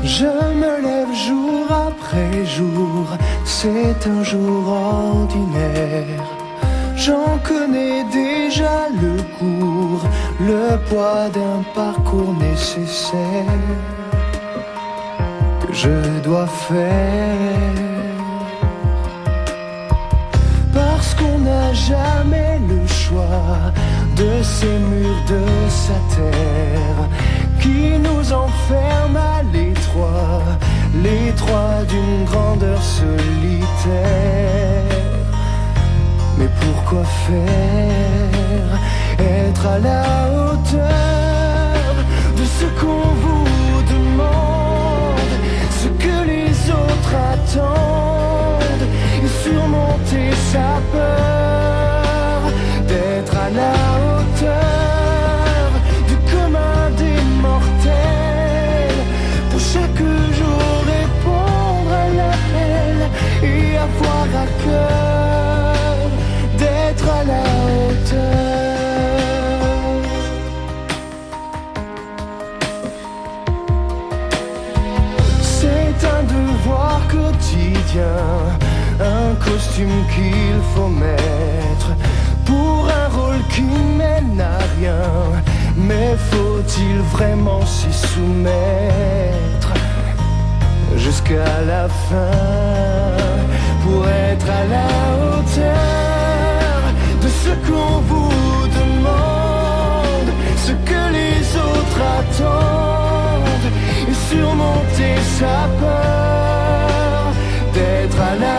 Je me lève jour après jour, c'est un jour ordinaire. J'en connais déjà le cours, le poids d'un parcours nécessaire que je dois faire. Parce qu'on n'a jamais le choix de ces murs de sa terre qui nous enferment à l'étroit, l'étroit d'une grandeur solitaire. Mais pourquoi faire? Être à la hauteur de ce qu'on vous demande, ce que les autres attendent, et surmonter sa peur d'être à la hauteur du commun des mortels. Pour chaque jour répondre à l'appel et avoir à cœur d'être à la hauteur. C'est un devoir quotidien, un costume qu'il faut mettre pour un rôle qui mène à rien. Mais faut-il vraiment s'y soumettre jusqu'à la fin pour être à la hauteur de ce qu'on vous demande, ce que les autres attendent, et surmonter sa peur d'être à la